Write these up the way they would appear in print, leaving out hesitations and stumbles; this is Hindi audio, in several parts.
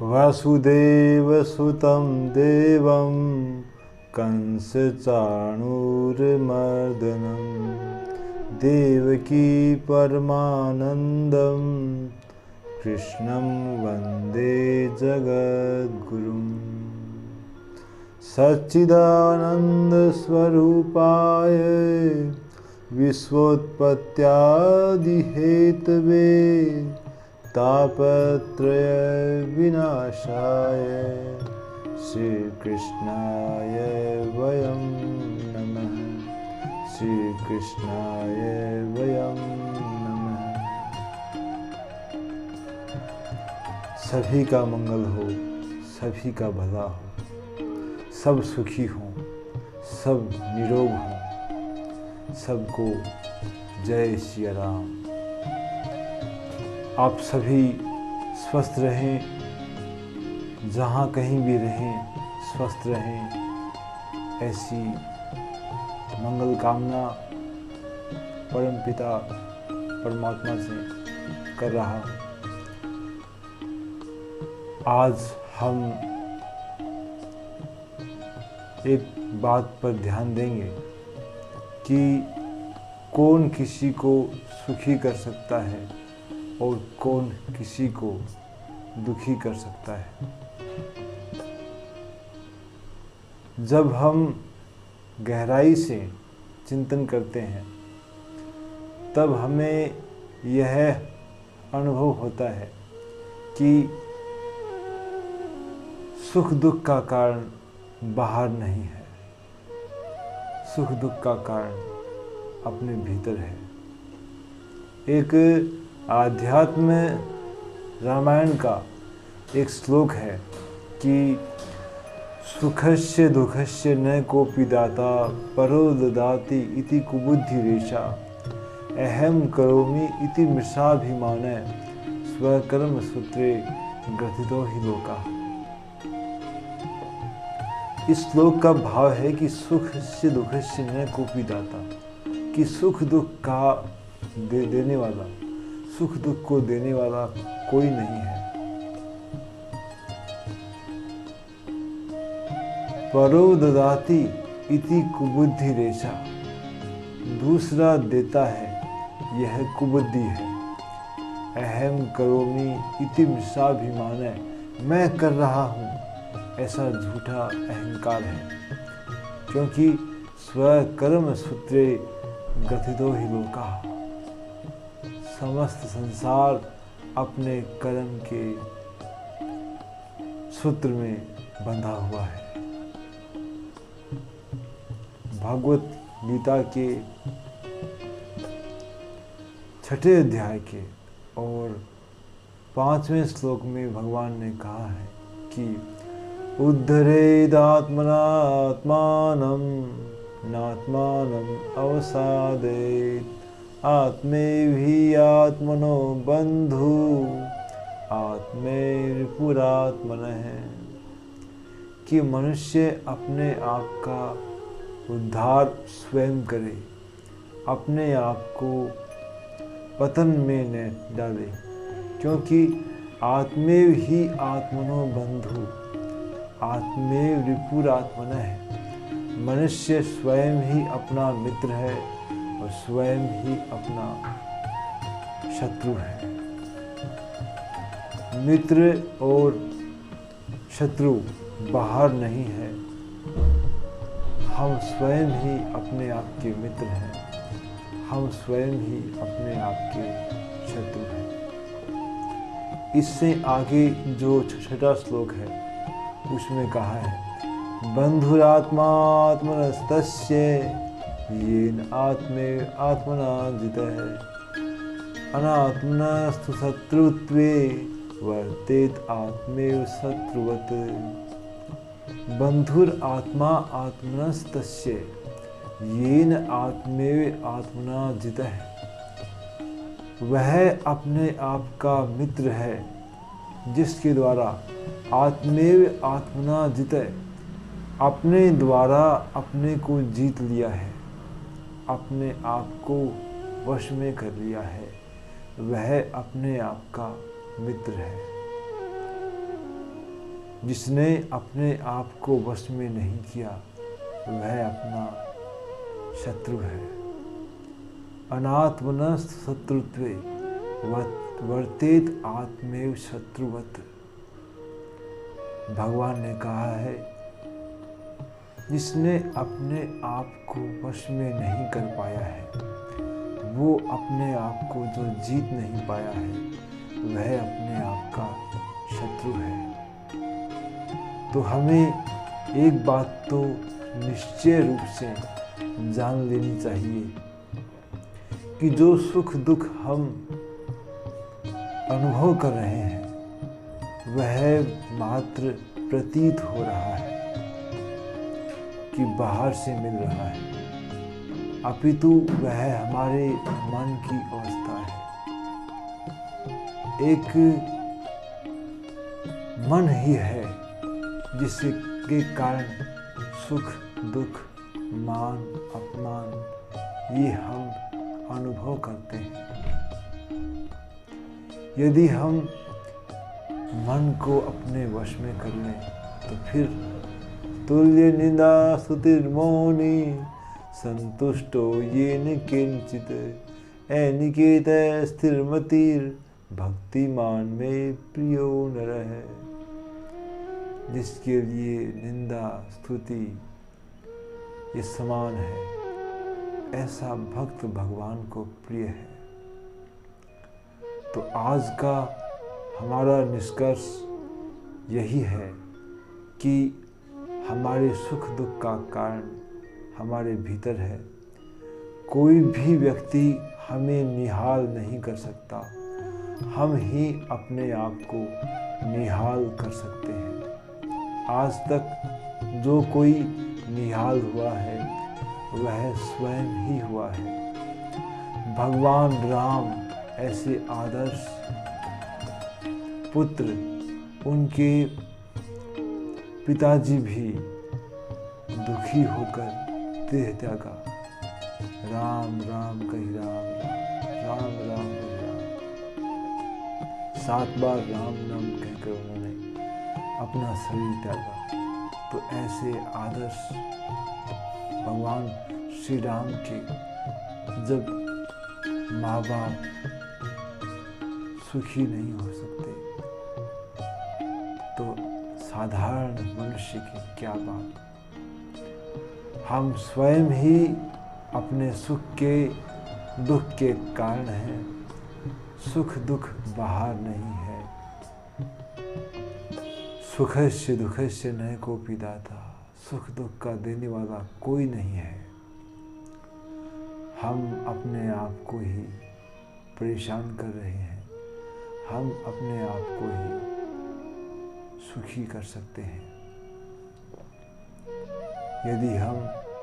वसुदेवसुतं देवं कंसचाणूरमर्दनं देवकी परमानन्दं कृष्णं वन्दे जगद्गुरुं। सच्चिदानन्दस्वरूपाय विश्वोत्पत्त्यादिहेतवे तापत्रय विनाशाय श्रीकृष्णाय वयं नमः। श्रीकृष्णाय वयं नमः। सभी का मंगल हो, सभी का भला हो, सब सुखी हों, सब निरोग हों, सबको जय श्री राम। आप सभी स्वस्थ रहें, जहाँ कहीं भी रहें स्वस्थ रहें, ऐसी मंगल कामना परमपिता परमात्मा से कर रहा हूँ। आज हम एक बात पर ध्यान देंगे कि कौन किसी को सुखी कर सकता है और कौन किसी को दुखी कर सकता है। जब हम गहराई से चिंतन करते हैं तब हमें यह अनुभव होता है कि सुख दुख का कारण बाहर नहीं है, सुख दुख का कारण अपने भीतर है। एक आध्यात्म रामायण का एक श्लोक है कि सुखस्य दुखस्य न कोपि दाता परो ददाति इति कुबुद्धिरेषा अहम करोमि इति मृषाभिमानः स्वकर्म सूत्रे ग्रथितो हि लोका। इस श्लोक का भाव है कि सुखस्य दुखस्य न कोपि दाता, कि सुख दुख का देने वाला, सुख दुख को देने वाला कोई नहीं है। परो ददाति इति कुबुद्धिरेषा, दूसरा देता है यह कुबुद्धि है। अहम करोमि इति मृषाभिमानः, मैं कर रहा हूँ ऐसा झूठा अहंकार है, क्योंकि स्वकर्म सूत्रे ग्रथितो हि लोका, समस्त संसार अपने कर्म के सूत्र में बंधा हुआ है। भागवत गीता के 6 अध्याय के और 5वें श्लोक में भगवान ने कहा है कि उद्धरेदात्मनात्मानं नात्मानं अवसादेत आत्मेहि आत्मनो बंधु आत्मैरिपुरात्मनः, कि मनुष्य अपने आप का उद्धार स्वयं करे, अपने आप को पतन में न डाले, क्योंकि आत्मेव ही आत्मनो बंधु आत्मेव रिपुरात्मनः, मनुष्य स्वयं ही अपना मित्र है और स्वयं ही अपना शत्रु है। मित्र और शत्रु बाहर नहीं है, हम स्वयं ही अपने आप के मित्र हैं, हम स्वयं ही अपने आप के शत्रु हैं। इससे आगे जो 6वां श्लोक है उसमें कहा है बंधुरात्मात्मनस्तस्य येन आत्मे आत्मना जितः अनात्मनस्तु शत्रुत्वे वर्तेत आत्मेव शत्रुवत्। बंधुर आत्मा आत्मनस्तस्य येन आत्मेव आत्मना जितः, वह अपने आप का मित्र है जिसके द्वारा आत्मेव आत्मना जितः, अपने द्वारा अपने को जीत लिया है, अपने आप को वश में कर लिया है, वह अपने आप का मित्र है। जिसने अपने आप को वश में नहीं किया वह अपना शत्रु है। अनात्मनः शत्रुत्वे वर्तेत आत्मेव शत्रुवत्। भगवान ने कहा है, जिसने अपने आप को वश में नहीं कर पाया है, वो अपने आप को जो जीत नहीं पाया है, वह अपने आप का शत्रु है। तो हमें एक बात तो निश्चय रूप से जान लेनी चाहिए कि जो सुख दुख हम अनुभव कर रहे हैं वह मात्र प्रतीत हो रहा है कि बाहर से मिल रहा है, अपितु वह हमारे मन की अवस्था है। एक मन ही है जिसके कारण सुख दुख मान अपमान ये हम अनुभव करते हैं। यदि हम मन को अपने वश में कर लें तो फिर तुल्य निंदा स्तुतिर्मौनी संतुष्टो येन किंचित अनिकेत स्थिरमतिर् भक्तिमान में प्रियो नरः। जिसके लिए निंदा स्तुति ये समान है, ऐसा भक्त भगवान को प्रिय है। तो आज का हमारा निष्कर्ष यही है कि हमारे सुख दुख का कारण हमारे भीतर है। कोई भी व्यक्ति हमें निहाल नहीं कर सकता, हम ही अपने आप को निहाल कर सकते हैं। आज तक जो कोई निहाल हुआ है वह स्वयं ही हुआ है। भगवान राम ऐसे आदर्श पुत्र, उनके पिताजी भी दुखी होकर देह त्यागा। राम राम कही राम राम राम राम कही राम, 7 बार राम नाम कहकर उन्होंने अपना शरीर त्यागा। तो ऐसे आदर्श भगवान श्री राम के जब माँ बाप सुखी नहीं हो सकते तो साधारण मनुष्य की क्या बात। हम स्वयं ही अपने सुख के दुख के कारण हैं। सुख दुख बाहर नहीं है। सुखस्य दुखस्य न कोपि दाता। सुख दुख का देने वाला कोई नहीं है। हम अपने आप को ही परेशान कर रहे हैं। हम अपने आप को ही सुखी कर सकते हैं यदि हम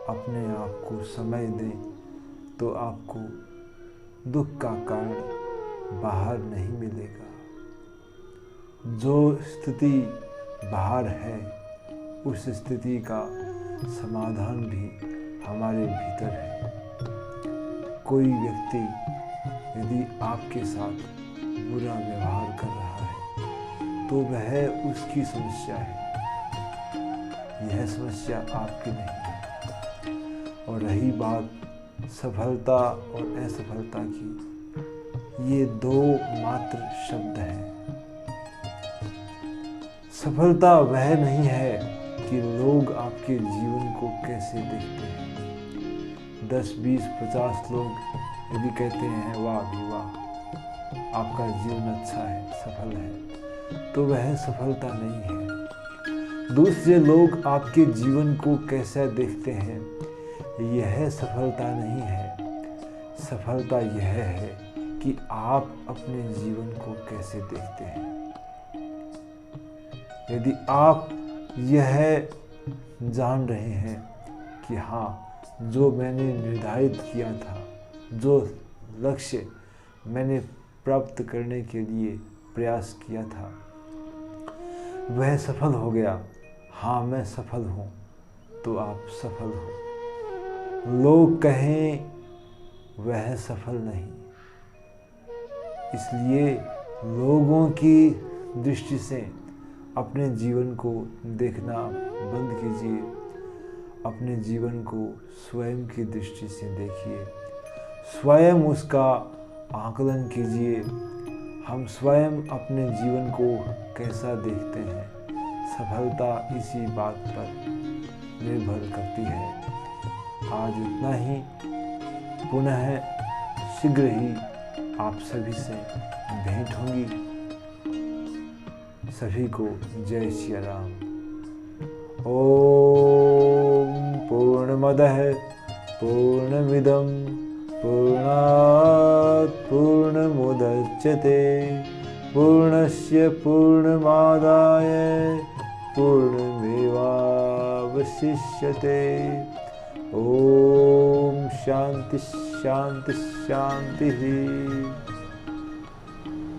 अपने आप को समय दें। तो आपको दुख का कारण बाहर नहीं मिलेगा। जो स्थिति बाहर है उस स्थिति का समाधान भी हमारे भीतर है। कोई व्यक्ति यदि आपके साथ बुरा व्यवहार कर रहा है तो वह उसकी समस्या है, यह समस्या आपकी नहीं है। और रही बात सफलता और असफलता की, ये 2 मात्र शब्द हैं। सफलता वह नहीं है कि लोग आपके जीवन को कैसे देखते हैं। 10, 20, 50 लोग यदि कहते हैं वाह भी वाह आपका जीवन अच्छा है, सफल है, तो वह सफलता नहीं है। दूसरे लोग आपके जीवन को कैसा देखते हैं, यह सफलता नहीं है। सफलता यह है कि आप अपने जीवन को कैसे देखते हैं। यदि आप यह जान रहे हैं कि हाँ, जो मैंने निर्धारित किया था, जो लक्ष्य मैंने प्राप्त करने के लिए प्रयास किया था, वह सफल हो गया, हाँ मैं सफल हूँ, तो आप सफल हो। लोग कहें वह सफल नहीं, इसलिए लोगों की दृष्टि से अपने जीवन को देखना बंद कीजिए। अपने जीवन को स्वयं की दृष्टि से देखिए, स्वयं उसका आकलन कीजिए। हम स्वयं अपने जीवन को कैसा देखते हैं, सफलता इसी बात पर निर्भर करती है। आज इतना ही, पुनः शीघ्र ही आप सभी से भेंट होंगी। सभी को जय श्री राम। ओम पूर्णमदः पूर्णमिदं पूर्णात् पूर्णमुदच्यते पूर्णस्य पूर्णमादाय पूर्णमेवावशिष्यते। ओम शांति शांति शांति।